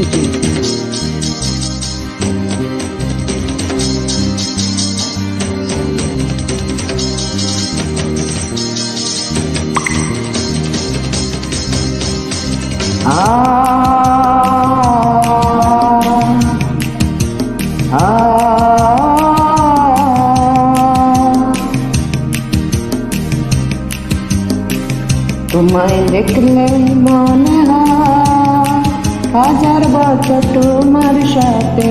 Melody. তোমায় দেখলে মনে হয় হাজার বছর তোমার সাথে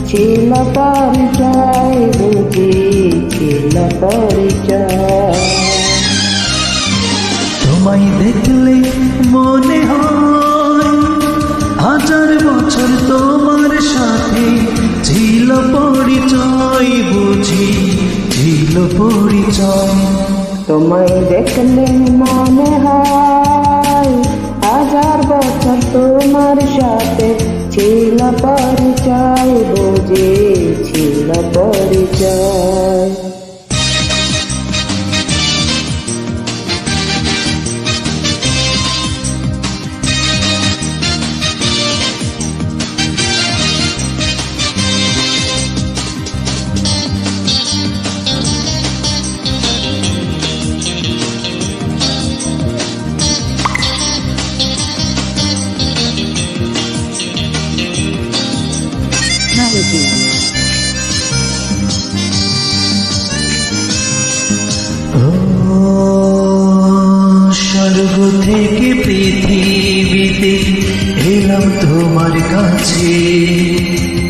ছিল পরিচয়, বুঝি ছিল পরিচয়। তোমায় দেখলে মনে হয় হাজার বছর তোমার সাথে ছিল পরিচয়, বুঝি ছিল পরিচয়। তোমায় দেখলে মনে হয় হাজার বছর তোমার সাথে ছিল পরিচয়, বুঝি ছিল পরিচয়। Melody. ও স্বর্গ থেকে পৃথিবীতে এলাম তোমার কাছে,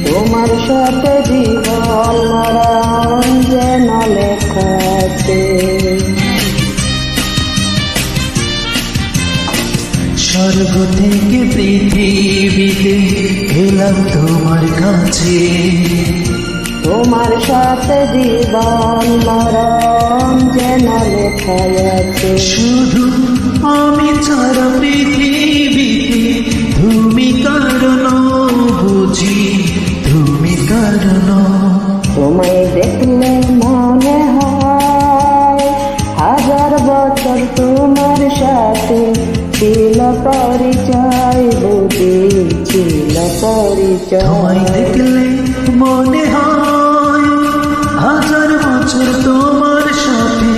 তোমার সাথে জীবন মরণ যেন লেখা আছে। স্বর্গ থেকে পৃথিবীতে এলাম তোমার কাছে, তোমার সাথে জীবন মরণ যেন লেখা আছে। শুধু আমি ছাড়া পৃথিবীতে তুমি কারণ, বুঝি তুমি কারণ। তোমায় দেখলে মনে হয় হাজার বছর তোমার সাথে ছিল পরিচয়, বুঝি ছিল পরিচয়। তোমায় দেখলে মনে হয় হাজার বছর তোমার সাথে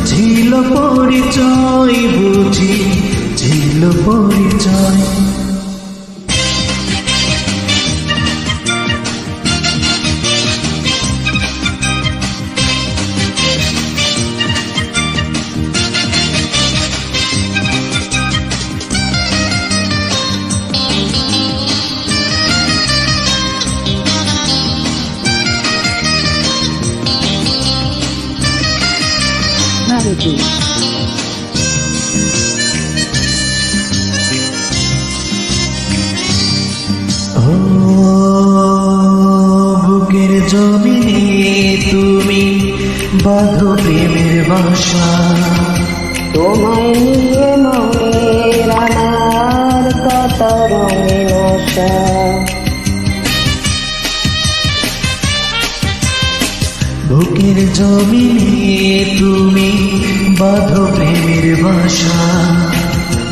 ছিল পরিচয়, বুঝি ছিল পরিচয়। Melody. ও বুকের জমিনে তুমি বাঁধো প্রেমের বাসা, তোমায় নিয়ে মনের আমার কত রঙিন আশা। বুকের জমিনে তুমি বাঁধো প্রেমের বাসা,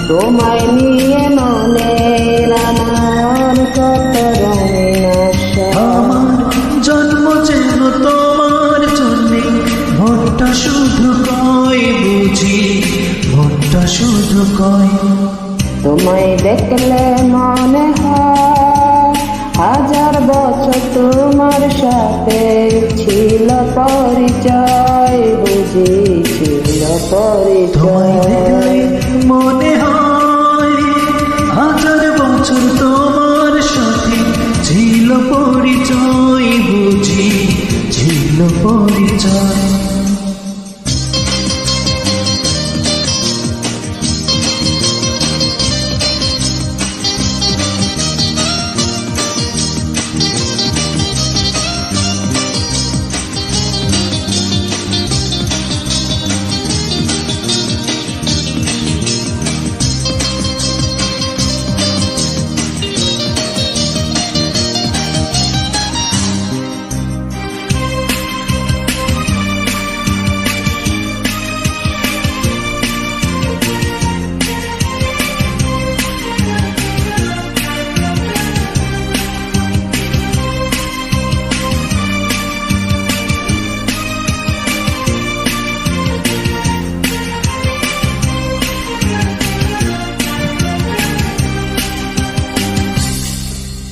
তোমায় নিয়ে মনের আমার কত রঙিন আশা। আমার জন্ম যেন তোমার জন্যে, মনটা শুধু কয়, বুঝি মনটা শুধু কয়। তোমায় দেখলে মনে হয় হাজার বছর তোমার সাথে ছিল পরিচয়, বুঝি ছিল তোমায় দেখলে পরিচয়।